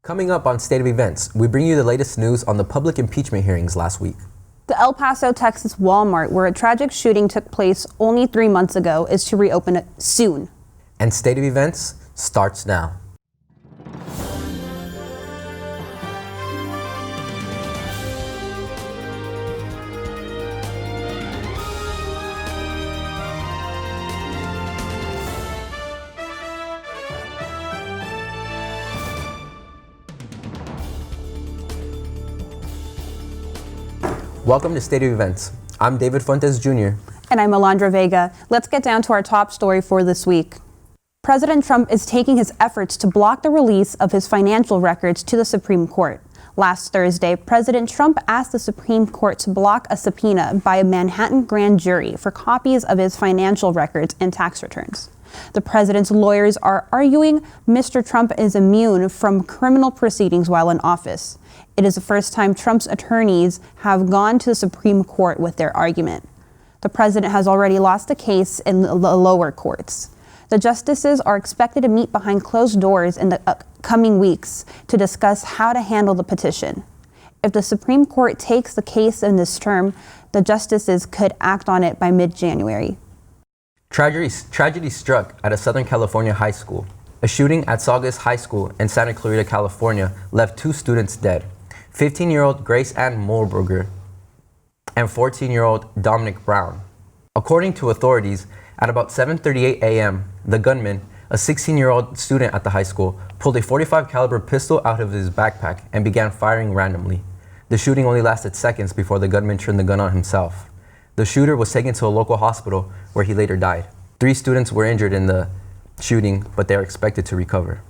Coming up on State of Events, we bring you the latest news on the public impeachment hearings last week. The El Paso, Texas Walmart, where a tragic shooting took place only 3 months ago, is to reopen soon. And State of Events starts now. Welcome to State of Events. I'm David Fuentes Jr. And I'm Alondra Vega. Let's get down to our top story for this week. President Trump is taking his efforts to block the release of his financial records to the Supreme Court. Last Thursday, President Trump asked the Supreme Court to block a subpoena by a Manhattan grand jury for copies of his financial records and tax returns. The president's lawyers are arguing Mr. Trump is immune from criminal proceedings while in office. It is the first time Trump's attorneys have gone to the Supreme Court with their argument. The president has already lost a case in the lower courts. The justices are expected to meet behind closed doors in the coming weeks to discuss how to handle the petition. If the Supreme Court takes the case in this term, the justices could act on it by mid-January. Tragedy struck at a Southern California high school. A shooting at Saugus High School in Santa Clarita, California left 2 students dead, 15-year-old Grace Ann Mohlberger and 14-year-old Dominic Brown. According to authorities, at about 7:38 a.m., the gunman, a 16-year-old student at the high school, pulled a .45 caliber pistol out of his backpack and began firing randomly. The shooting only lasted seconds before the gunman turned the gun on himself. The shooter was taken to a local hospital where he later died. 3 students were injured in the shooting, but they are expected to recover.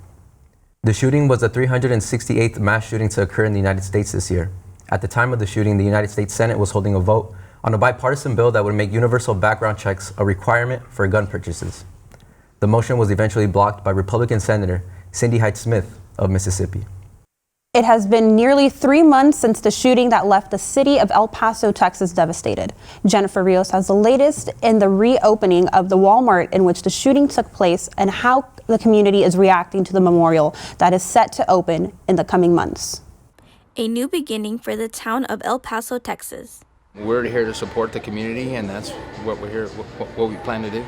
The shooting was the 368th mass shooting to occur in the United States this year. At the time of the shooting, the United States Senate was holding a vote on a bipartisan bill that would make universal background checks a requirement for gun purchases. The motion was eventually blocked by Republican Senator Cindy Hyde-Smith of Mississippi. It has been nearly 3 months since the shooting that left the city of El Paso, Texas, devastated. Jennifer Rios has the latest in the reopening of the Walmart in which the shooting took place and how the community is reacting to the memorial that is set to open in the coming months. A new beginning for the town of El Paso, Texas. We're here to support the community, and that's what we're here, what we plan to do.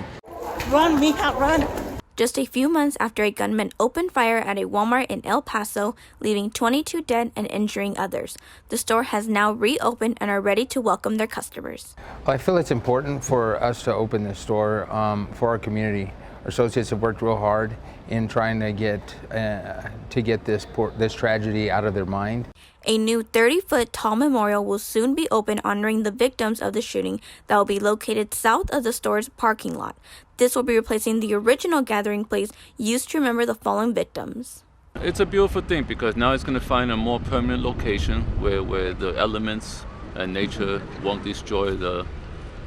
Run, Mija, run! Just a few months after a gunman opened fire at a Walmart in El Paso, leaving 22 dead and injuring others, the store has now reopened and are ready to welcome their customers. I feel it's important for us to open this store for our community. Our associates have worked real hard in trying to get this tragedy out of their mind. A new 30-foot tall memorial will soon be open honoring the victims of the shooting that will be located south of the store's parking lot. This will be replacing the original gathering place used to remember the fallen victims. It's a beautiful thing because now it's going to find a more permanent location where the elements and nature won't destroy the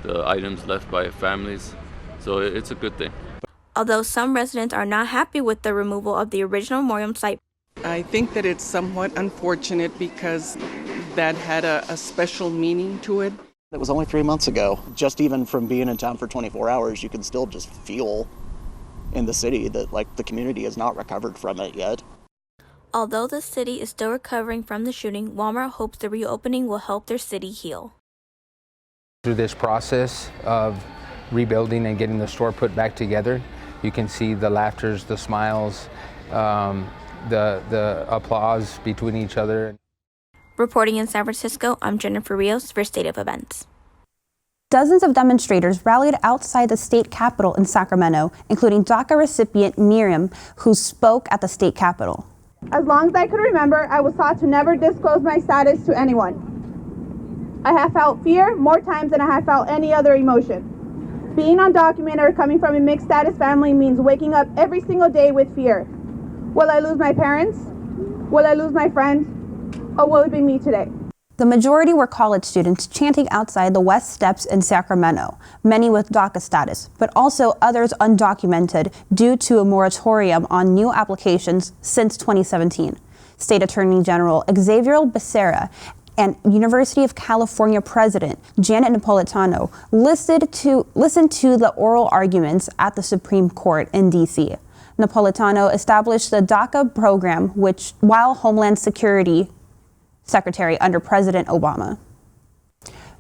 items left by families. So it's a good thing. Although some residents are not happy with the removal of the original memorial site, I think that it's somewhat unfortunate because that had a special meaning to it. It was only 3 months ago. Just even from being in town for 24 hours, you can still just feel in the city that the community has not recovered from it yet. Although the city is still recovering from the shooting, Walmart hopes the reopening will help their city heal. Through this process of rebuilding and getting the store put back together, you can see the laughters, the smiles, the applause between each other. Reporting in San Francisco, I'm Jennifer Rios for State of Events. Dozens of demonstrators rallied outside the state capitol in Sacramento, including DACA recipient Miriam, who spoke at the state capitol. As long as I could remember, I was taught to never disclose my status to anyone. I have felt fear more times than I have felt any other emotion. Being undocumented or coming from a mixed status family means waking up every single day with fear. Will I lose my parents? Will I lose my friends? Or will it be me today? The majority were college students chanting outside the West Steps in Sacramento, many with DACA status, but also others undocumented due to a moratorium on new applications since 2017. State Attorney General Xavier Becerra and University of California President Janet Napolitano listened to the oral arguments at the Supreme Court in D.C. Napolitano established the DACA program, while Homeland Security Secretary under President Obama.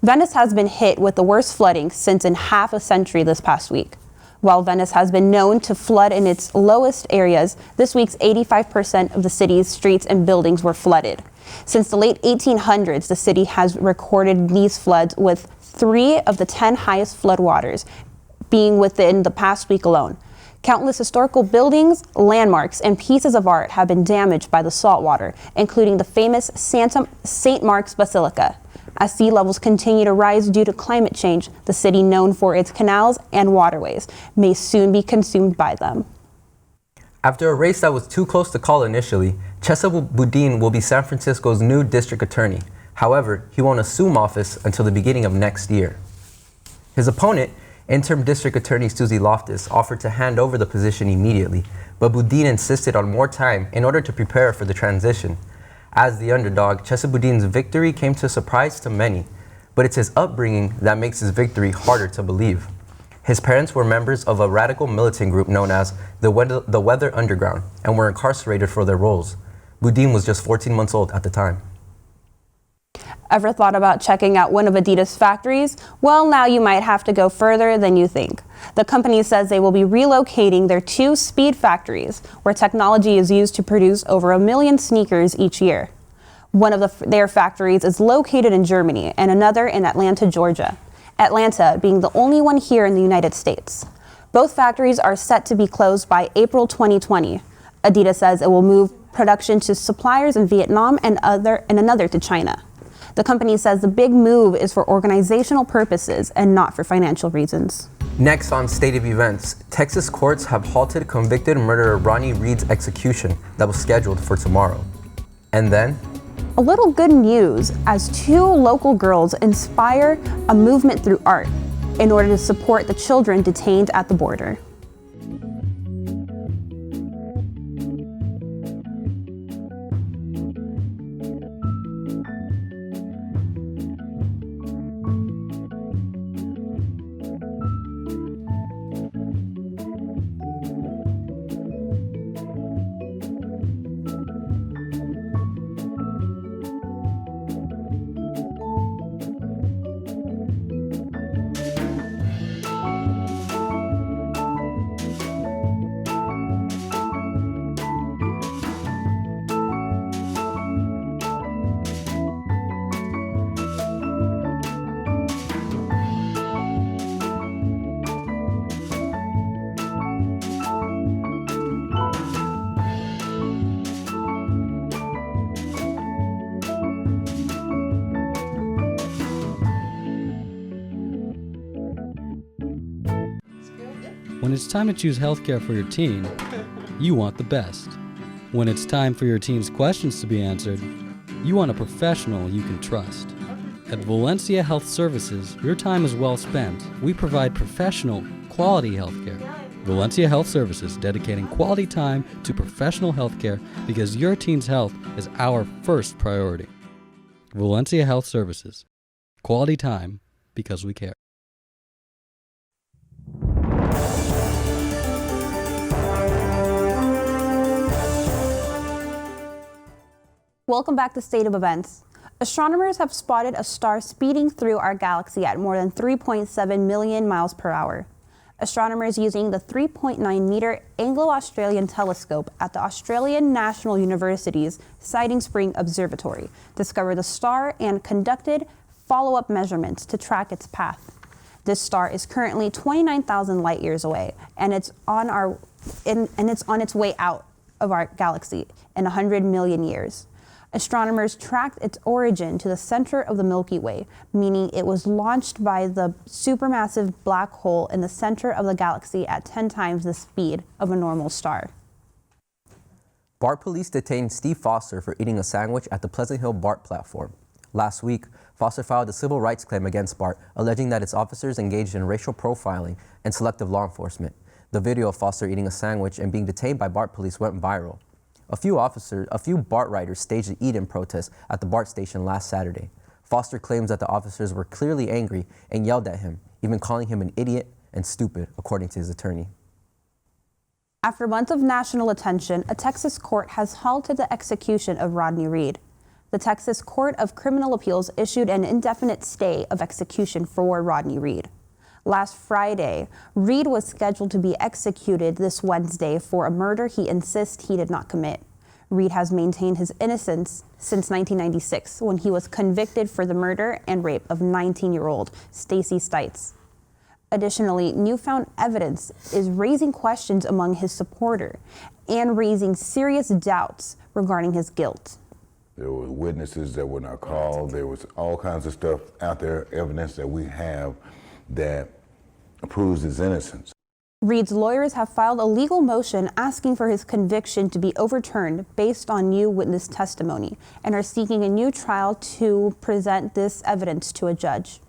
Venice has been hit with the worst flooding since in half a century this past week. While Venice has been known to flood in its lowest areas, this week's 85% of the city's streets and buildings were flooded. Since the late 1800s, the city has recorded these floods, with 3 of the 10 highest floodwaters being within the past week alone. Countless historical buildings, landmarks, and pieces of art have been damaged by the saltwater, including the famous St. Mark's Basilica. As sea levels continue to rise due to climate change, the city, known for its canals and waterways, may soon be consumed by them. After a race that was too close to call initially, Chesa Boudin will be San Francisco's new district attorney. However, he won't assume office until the beginning of next year. His opponent, interim district attorney Susie Loftus, offered to hand over the position immediately, but Boudin insisted on more time in order to prepare for the transition. As the underdog, Chesa Boudin's victory came to a surprise to many, but it's his upbringing that makes his victory harder to believe. His parents were members of a radical militant group known as the Weather Underground and were incarcerated for their roles. Boudin was just 14 months old at the time. Ever thought about checking out one of Adidas' factories? Well, now you might have to go further than you think. The company says they will be relocating their 2 speed factories, where technology is used to produce over 1 million sneakers each year. One of their factories is located in Germany and another in Atlanta, Georgia. Atlanta being the only one here in the United States. Both factories are set to be closed by April 2020. Adidas says it will move production to suppliers in Vietnam and another to China. The company says the big move is for organizational purposes and not for financial reasons. Next on State of Events, Texas courts have halted convicted murderer Ronnie Reed's execution that was scheduled for tomorrow. And then, a little good news, as 2 local girls inspire a movement through art in order to support the children detained at the border. When it's time to choose healthcare for your teen, you want the best. When it's time for your teen's questions to be answered, you want a professional you can trust. At Valencia Health Services, your time is well spent. We provide professional, quality healthcare. Valencia Health Services, dedicating quality time to professional healthcare because your teen's health is our first priority. Valencia Health Services, quality time because we care. Welcome back to State of Events. Astronomers have spotted a star speeding through our galaxy at more than 3.7 million miles per hour. Astronomers using the 3.9-meter Anglo-Australian telescope at the Australian National University's Siding Spring Observatory discovered the star and conducted follow-up measurements to track its path. This star is currently 29,000 light years away, and it's on its way out of our galaxy in 100 million years. Astronomers tracked its origin to the center of the Milky Way, meaning it was launched by the supermassive black hole in the center of the galaxy at 10 times the speed of a normal star. BART police detained Steve Foster for eating a sandwich at the Pleasant Hill BART platform. Last week, Foster filed a civil rights claim against BART, alleging that its officers engaged in racial profiling and selective law enforcement. The video of Foster eating a sandwich and being detained by BART police went viral. A few BART riders staged an eat-in protest at the BART station last Saturday. Foster claims that the officers were clearly angry and yelled at him, even calling him an idiot and stupid, according to his attorney. After months of national attention, a Texas court has halted the execution of Rodney Reed. The Texas Court of Criminal Appeals issued an indefinite stay of execution for Rodney Reed. Last Friday, Reed was scheduled to be executed this Wednesday for a murder he insists he did not commit. Reed has maintained his innocence since 1996 when he was convicted for the murder and rape of 19-year-old Stacy Stites. Additionally, newfound evidence is raising questions among his supporter and raising serious doubts regarding his guilt. There were witnesses that were not called. There was all kinds of stuff out there, evidence that we have that proves his innocence. Reed's lawyers have filed a legal motion asking for his conviction to be overturned based on new witness testimony and are seeking a new trial to present this evidence to a judge.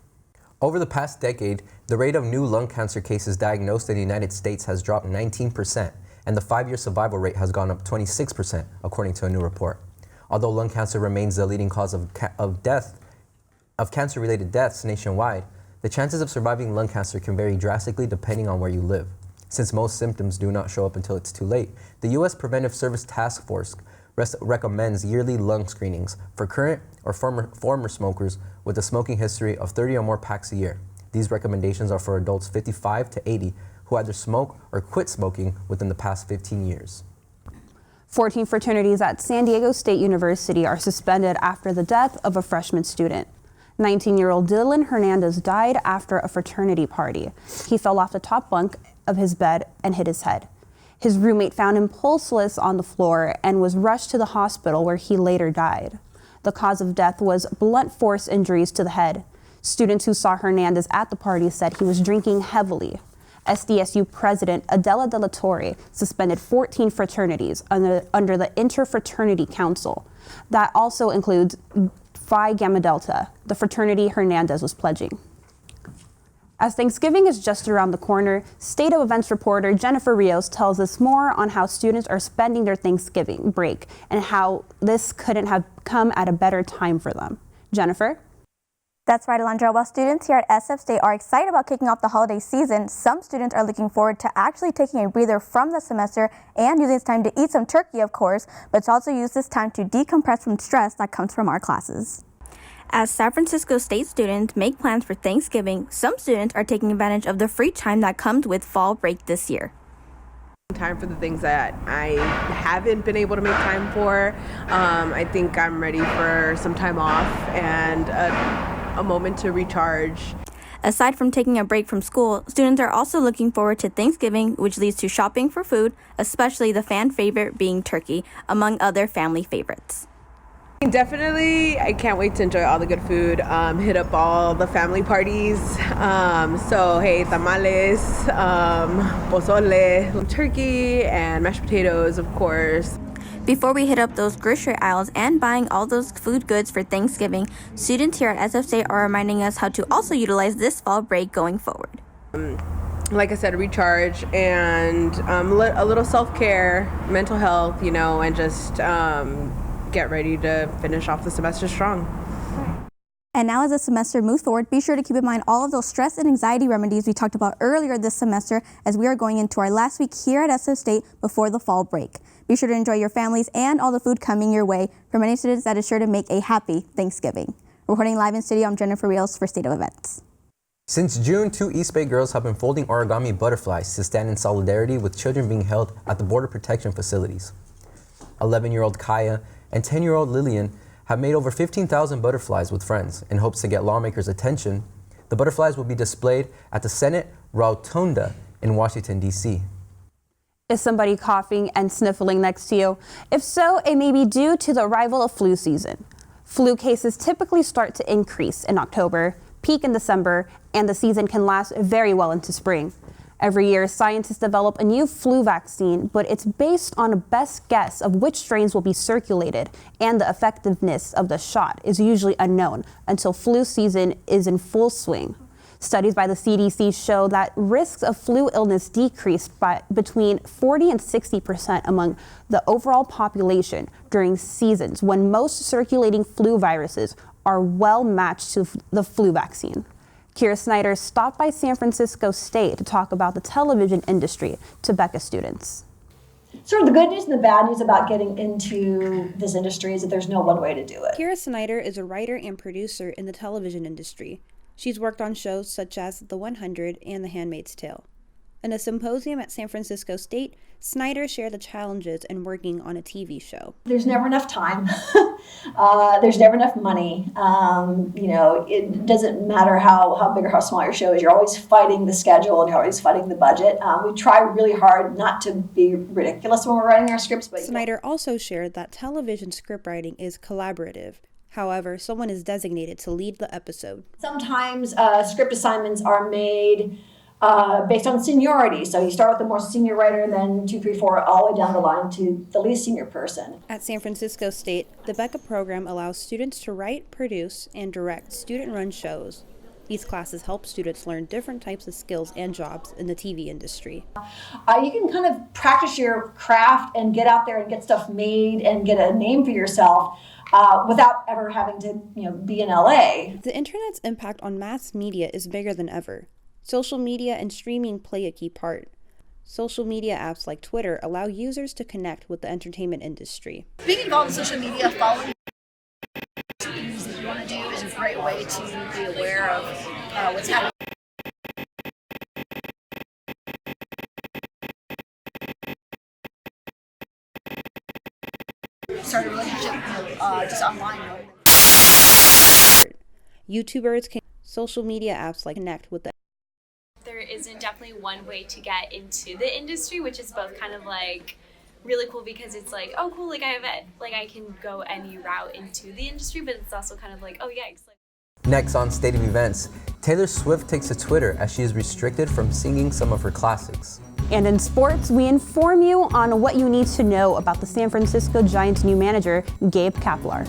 Over the past decade, the rate of new lung cancer cases diagnosed in the United States has dropped 19%, and the 5-year survival rate has gone up 26%, according to a new report. Although lung cancer remains the leading cause of cancer-related deaths nationwide, the chances of surviving lung cancer can vary drastically depending on where you live. Since most symptoms do not show up until it's too late, the U.S. Preventive Service Task Force recommends yearly lung screenings for current or former smokers with a smoking history of 30 or more packs a year. These recommendations are for adults 55 to 80 who either smoke or quit smoking within the past 15 years. 14 fraternities at San Diego State University are suspended after the death of a freshman student. 19-year-old Dylan Hernandez died after a fraternity party. He fell off the top bunk of his bed and hit his head. His roommate found him pulseless on the floor and was rushed to the hospital where he later died. The cause of death was blunt force injuries to the head. Students who saw Hernandez at the party said he was drinking heavily. SDSU President Adela De La Torre suspended 14 fraternities under the Interfraternity Council. That also includes Phi Gamma Delta, the fraternity Hernandez was pledging. As Thanksgiving is just around the corner, State of Events reporter Jennifer Rios tells us more on how students are spending their Thanksgiving break and how this couldn't have come at a better time for them. Jennifer? That's right, Alondra. While students here at SF State are excited about kicking off the holiday season, some students are looking forward to actually taking a breather from the semester and using this time to eat some turkey, of course, but to also use this time to decompress from stress that comes from our classes. As San Francisco State students make plans for Thanksgiving, some students are taking advantage of the free time that comes with fall break this year. Time for the things that I haven't been able to make time for. I think I'm ready for some time off and a moment to recharge. Aside from taking a break from school, students are also looking forward to Thanksgiving, which leads to shopping for food, especially the fan favorite being turkey, among other family favorites. Definitely, I can't wait to enjoy all the good food, hit up all the family parties. Hey, tamales, pozole, turkey, and mashed potatoes, of course. Before we hit up those grocery aisles and buying all those food goods for Thanksgiving, students here at SF State are reminding us how to also utilize this fall break going forward. Like I said, recharge and a little self-care, mental health, and just get ready to finish off the semester strong. And now as the semester moves forward, be sure to keep in mind all of those stress and anxiety remedies we talked about earlier this semester as we are going into our last week here at SF State before the fall break. Be sure to enjoy your families and all the food coming your way. For many students, that is sure to make a happy Thanksgiving. Reporting live in studio, I'm Jennifer Rios for State of Events. Since June, 2 East Bay girls have been folding origami butterflies to stand in solidarity with children being held at the Border Protection facilities. 11-year-old Kaya and 10-year-old Lillian have made over 15,000 butterflies with friends in hopes to get lawmakers' attention. The butterflies will be displayed at the Senate Rotunda in Washington, D.C. Is somebody coughing and sniffling next to you? If so, it may be due to the arrival of flu season. Flu cases typically start to increase in October, peak in December, and the season can last very well into spring. Every year, scientists develop a new flu vaccine, but it's based on a best guess of which strains will be circulated, and the effectiveness of the shot is usually unknown until flu season is in full swing. Studies by the CDC show that risks of flu illness decreased by between 40 and 60% among the overall population during seasons when most circulating flu viruses are well matched to the flu vaccine. Kira Snyder stopped by San Francisco State to talk about the television industry to Becca students. Sort of the good news and the bad news about getting into this industry is that there's no one way to do it. Kira Snyder is a writer and producer in the television industry. She's worked on shows such as The 100 and The Handmaid's Tale. In a symposium at San Francisco State, Snyder shared the challenges in working on a TV show. There's never enough time. There's never enough money. It doesn't matter how big or how small your show is. You're always fighting the schedule and you're always fighting the budget. We try really hard not to be ridiculous when we're writing our scripts. But Snyder also shared that television scriptwriting is collaborative. However, someone is designated to lead the episode. Sometimes script assignments are made based on seniority. So you start with the more senior writer, then 2, 3, 4, all the way down the line to the least senior person. At San Francisco State, the Becca program allows students to write, produce, and direct student-run shows. These classes help students learn different types of skills and jobs in the TV industry. You can kind of practice your craft and get out there and get stuff made and get a name for yourself without ever having to, be in LA. The internet's impact on mass media is bigger than ever. Social media and streaming play a key part. Social media apps like Twitter allow users to connect with the entertainment industry. Being involved in social media, following things that you want to do is a great way to be aware of what's happening. Start a relationship just online. YouTubers can social media apps like connect with the. There isn't definitely one way to get into the industry, which is both kind of like really cool because it's like, oh cool, like I can go any route into the industry, but it's also kind of like, oh yikes. Next on State of Events, Taylor Swift takes to Twitter as she is restricted from singing some of her classics. And in sports, we inform you on what you need to know about the San Francisco Giants' new manager, Gabe Kapler.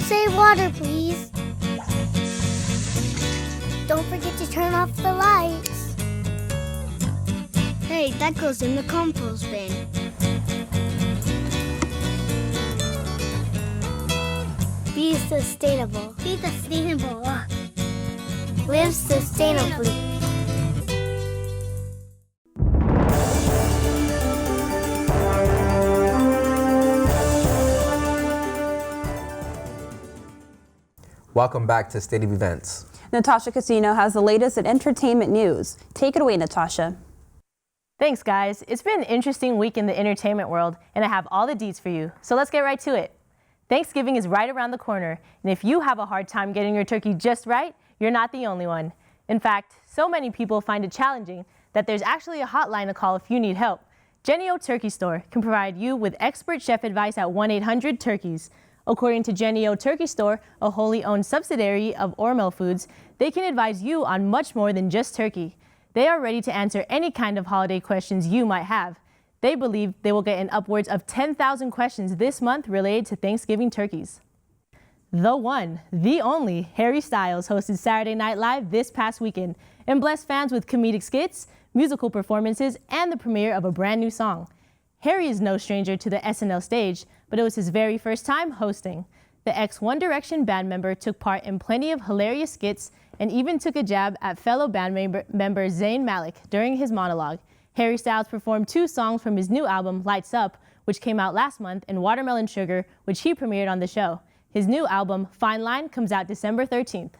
Save water, please. Don't forget to turn off the lights. Hey, that goes in the compost bin. Be sustainable. Be sustainable. Live sustainably. Welcome back to State of Events. Natasha Casino has the latest in entertainment news. Take it away, Natasha. Thanks, guys. It's been an interesting week in the entertainment world, and I have all the deets for you. So let's get right to it. Thanksgiving is right around the corner, and if you have a hard time getting your turkey just right, you're not the only one. In fact, so many people find it challenging that there's actually a hotline to call if you need help. Jennie-O Turkey Store can provide you with expert chef advice at 1-800-TURKEYS. According to Jennie-O Turkey Store, a wholly owned subsidiary of Hormel Foods, they can advise you on much more than just turkey. They are ready to answer any kind of holiday questions you might have. They believe they will get in upwards of 10,000 questions this month related to Thanksgiving turkeys. The one, the only, Harry Styles hosted Saturday Night Live this past weekend, and blessed fans with comedic skits, musical performances, and the premiere of a brand new song. Harry is no stranger to the SNL stage, but it was his very first time hosting. The ex-One Direction band member took part in plenty of hilarious skits and even took a jab at fellow band member Zayn Malik during his monologue. Harry Styles performed 2 songs from his new album, Lights Up, which came out last month, and Watermelon Sugar, which he premiered on the show. His new album, Fine Line, comes out December 13th.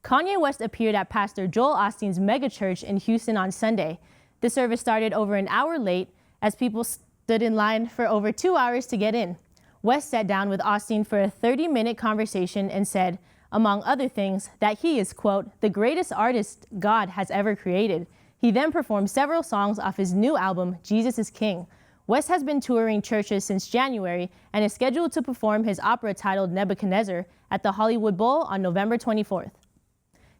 Kanye West appeared at Pastor Joel Osteen's megachurch in Houston on Sunday. The service started over an hour late as people stood in line for over 2 hours to get in. West sat down with Osteen for a 30-minute conversation and said, among other things, that he is, quote, the greatest artist God has ever created. He then performed several songs off his new album, Jesus is King. West has been touring churches since January and is scheduled to perform his opera titled Nebuchadnezzar at the Hollywood Bowl on November 24th.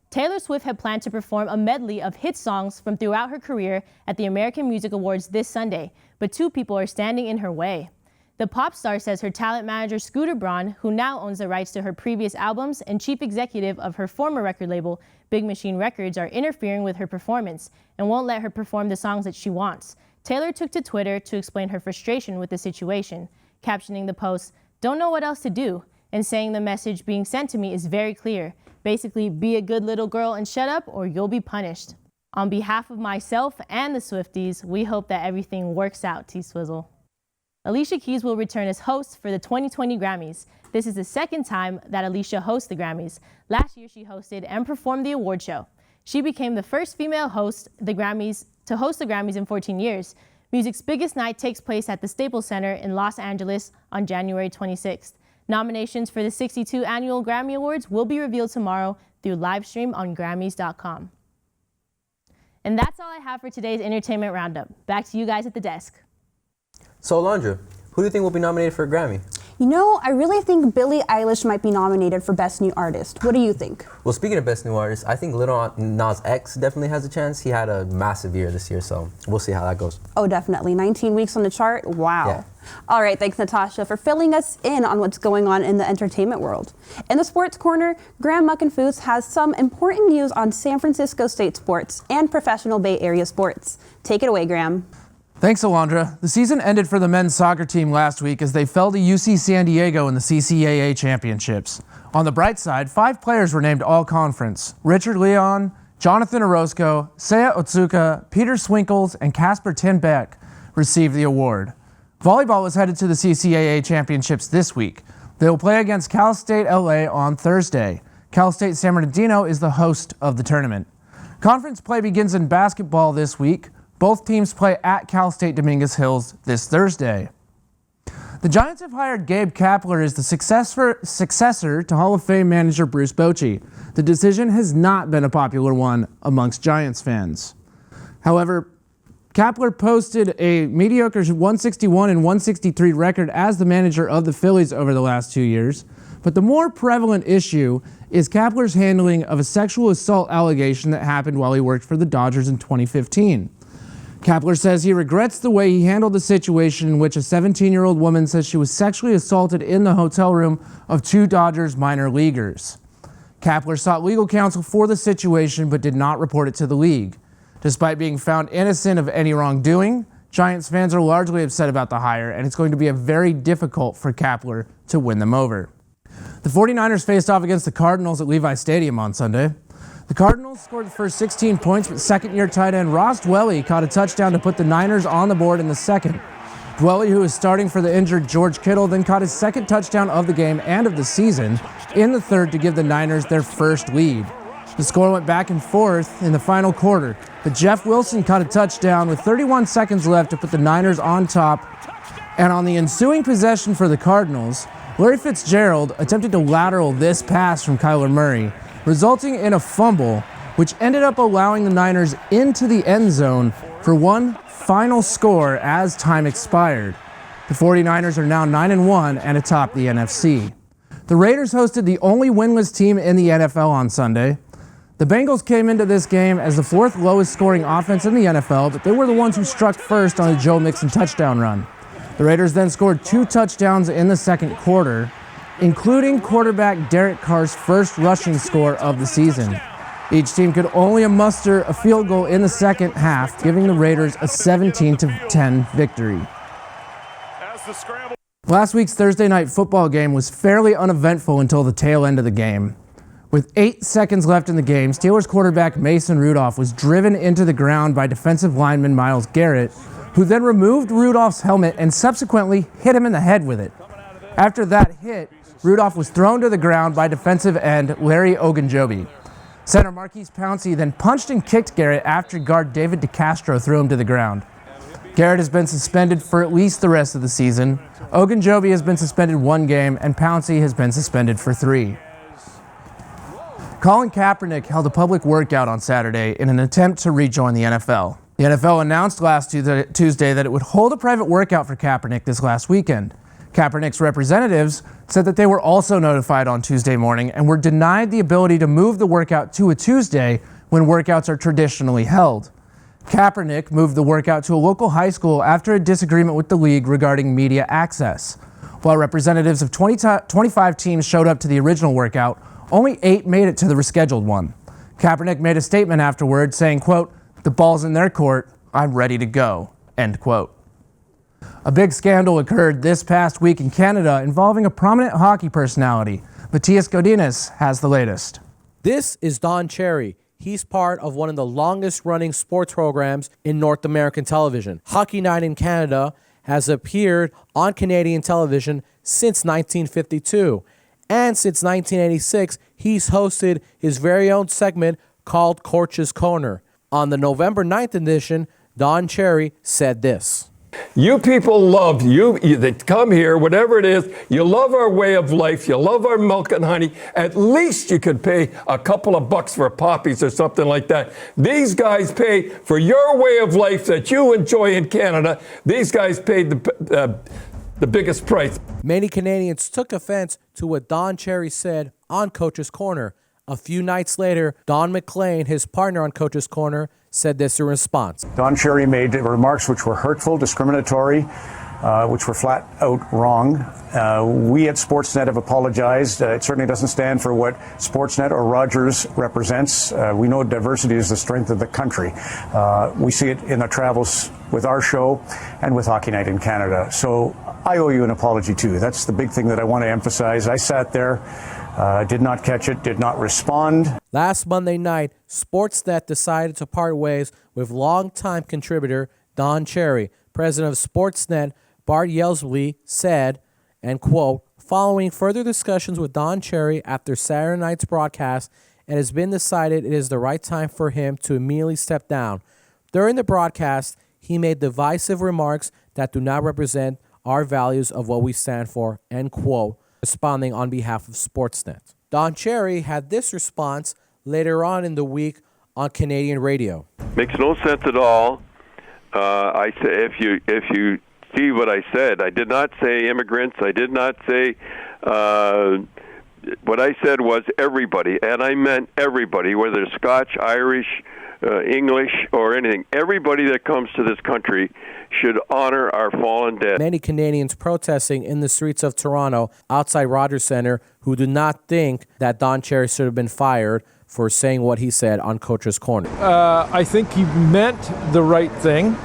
Taylor Swift had planned to perform a medley of hit songs from throughout her career at the American Music Awards this Sunday, but 2 people are standing in her way. The pop star says her talent manager Scooter Braun, who now owns the rights to her previous albums and chief executive of her former record label, Big Machine Records, are interfering with her performance and won't let her perform the songs that she wants. Taylor took to Twitter to explain her frustration with the situation, captioning the post, "Don't know what else to do," and saying the message being sent to me is very clear. Basically, be a good little girl and shut up or you'll be punished. On behalf of myself and the Swifties, we hope that everything works out, T-Swizzle. Alicia Keys will return as host for the 2020 Grammys. This is the second time that Alicia hosts the Grammys. Last year, she hosted and performed the award show. She became the first female host to host the Grammys in 14 years. Music's biggest night takes place at the Staples Center in Los Angeles on January 26th. Nominations for the 62 annual Grammy Awards will be revealed tomorrow through live stream on Grammys.com. And that's all I have for today's entertainment roundup. Back to you guys at the desk. So, Alondra, who do you think will be nominated for a Grammy? You know, I really think Billie Eilish might be nominated for Best New Artist. What do you think? Well, speaking of Best New Artist, I think Lil Nas X definitely has a chance. He had a massive year this year, so we'll see how that goes. Oh, definitely. 19 weeks on the chart. Wow. Yeah. All right, thanks, Natasha, for filling us in on what's going on in the entertainment world. In the sports corner, Graham Muckenfoots has some important news on San Francisco State sports and professional Bay Area sports. Take it away, Graham. Thanks, Alondra. The season ended for the men's soccer team last week as they fell to UC San Diego in the CCAA championships. On the bright side, 5 players were named All-Conference. Richard Leon, Jonathan Orozco, Seiya Otsuka, Peter Swinkles, and Casper Tinbeck received the award. Volleyball is headed to the CCAA championships this week. They will play against Cal State LA on Thursday. Cal State San Bernardino is the host of the tournament. Conference play begins in basketball this week. Both teams play at Cal State Dominguez Hills this Thursday. The Giants have hired Gabe Kapler as the successor to Hall of Fame manager Bruce Bochy. The decision has not been a popular one amongst Giants fans. However, Kapler posted a mediocre 161 and 163 record as the manager of the Phillies over the last 2 years. But the more prevalent issue is Kapler's handling of a sexual assault allegation that happened while he worked for the Dodgers in 2015. Kapler says he regrets the way he handled the situation in which a 17-year-old woman says she was sexually assaulted in the hotel room of 2 Dodgers minor leaguers. Kapler sought legal counsel for the situation but did not report it to the league. Despite being found innocent of any wrongdoing, Giants fans are largely upset about the hire, and it's going to be very difficult for Kapler to win them over. The 49ers faced off against the Cardinals at Levi Stadium on Sunday. The Cardinals scored the first 16 points, but second-year tight end Ross Dwelley caught a touchdown to put the Niners on the board in the second. Dwelley, who is starting for the injured George Kittle, then caught his second touchdown of the game and of the season in the third to give the Niners their first lead. The score went back and forth in the final quarter, but Jeff Wilson caught a touchdown with 31 seconds left to put the Niners on top. And on the ensuing possession for the Cardinals, Larry Fitzgerald attempted to lateral this pass from Kyler Murray, resulting in a fumble, which ended up allowing the Niners into the end zone for one final score as time expired. The 49ers are now 9-1 and atop the NFC. The Raiders hosted the only winless team in the NFL on Sunday. The Bengals came into this game as the 4th lowest scoring offense in the NFL, but they were the ones who struck first on a Joe Mixon touchdown run. The Raiders then scored 2 touchdowns in the second quarter, including quarterback Derek Carr's first rushing score of the season. Each team could only muster a field goal in the second half, giving the Raiders a 17-10 victory. Last week's Thursday night football game was fairly uneventful until the tail end of the game. With 8 seconds left in the game, Steelers quarterback Mason Rudolph was driven into the ground by defensive lineman Myles Garrett, who then removed Rudolph's helmet and subsequently hit him in the head with it. After that hit, Rudolph was thrown to the ground by defensive end Larry Ogunjobi. Center Marquise Pouncey then punched and kicked Garrett after guard David DeCastro threw him to the ground. Garrett has been suspended for at least the rest of the season. Ogunjobi has been suspended 1 game, and Pouncey has been suspended for 3. Colin Kaepernick held a public workout on Saturday in an attempt to rejoin the NFL. The NFL announced last Tuesday that it would hold a private workout for Kaepernick this last weekend. Kaepernick's representatives said that they were also notified on Tuesday morning and were denied the ability to move the workout to a Tuesday when workouts are traditionally held. Kaepernick moved the workout to a local high school after a disagreement with the league regarding media access. While representatives of 25 teams showed up to the original workout, only 8 made it to the rescheduled one. Kaepernick made a statement afterward saying, quote, "The ball's in their court. I'm ready to go," end quote. A big scandal occurred this past week in Canada involving a prominent hockey personality. Matthias Godinez has the latest. This is Don Cherry. He's part of one of the longest running sports programs in North American television. Hockey Night in Canada has appeared on Canadian television since 1952. And since 1986, he's hosted his very own segment called Coach's Corner. On the November 9th edition, Don Cherry said this. You people love you that come here, whatever it is, you love our way of life, you love our milk and honey. At least you could pay a couple of bucks for poppies or something like that. These guys pay for your way of life that you enjoy in Canada. These guys paid the biggest price. Many Canadians took offense to what Don Cherry said on Coach's Corner. A few nights later, Don McLean, his partner on Coach's Corner, said this in response. Don Cherry made remarks which were hurtful, discriminatory, which were flat out wrong. We at Sportsnet have apologized. It certainly doesn't stand for what Sportsnet or Rogers represents. We know diversity is the strength of the country. We see it in the travels with our show and with Hockey Night in Canada. So I owe you an apology too. That's the big thing that I want to emphasize. I sat there, did not catch it, did not respond. Last Monday night, Sportsnet decided to part ways with longtime contributor Don Cherry. President of Sportsnet, Bart Yelsby, said, and quote, following further discussions with Don Cherry after Saturday night's broadcast, it has been decided it is the right time for him to immediately step down. During the broadcast, he made divisive remarks that do not represent our values of what we stand for, end quote, responding on behalf of Sportsnet. Don Cherry had this response later on in the week on Canadian radio. Makes no sense at all. I say if you see what I said, I did not say immigrants. I did not say. What I said was everybody, and I meant everybody, whether Scotch, Irish, English, or anything. Everybody that comes to this country should honor our fallen dead. Many Canadians protesting in the streets of Toronto outside Rogers Centre who do not think that Don Cherry should have been fired for saying what he said on Coach's Corner. I think he meant the right thing.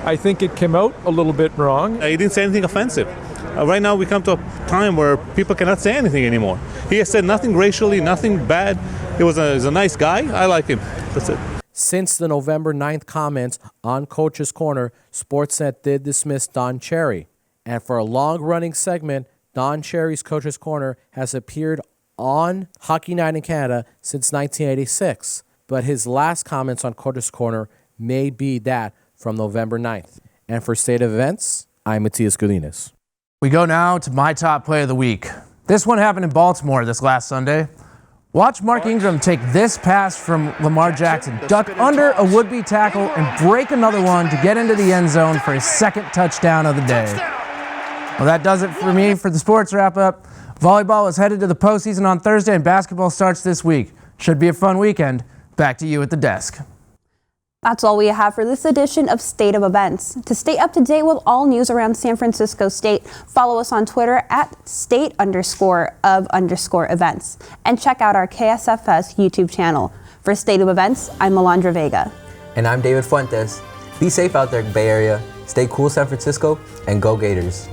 I think it came out a little bit wrong. He didn't say anything offensive. Right now we come to a time where people cannot say anything anymore. He has said nothing racially, nothing bad. He was a nice guy. I like him. That's it. Since the November 9th comments on Coach's Corner, Sportsnet did dismiss Don Cherry. And for a long-running segment, Don Cherry's Coach's Corner has appeared on Hockey Night in Canada since 1986. But his last comments on Coach's Corner may be that from November 9th. And for State of Events, I'm Matthias Godinez. We go now to my top play of the week. This one happened in Baltimore this last Sunday. Watch Mark Ingram take this pass from Lamar Jackson, duck under a would-be tackle, and break another one to get into the end zone for his second touchdown of the day. Well, that does it for me for the sports wrap-up. Volleyball is headed to the postseason on Thursday, and basketball starts this week. Should be a fun weekend. Back to you at the desk. That's all we have for this edition of State of Events. To stay up to date with all news around San Francisco State, follow us on Twitter at @state_of_events and check out our KSFS YouTube channel. For State of Events, I'm Melandra Vega. And I'm David Fuentes. Be safe out there, Bay Area. Stay cool, San Francisco, and go Gators.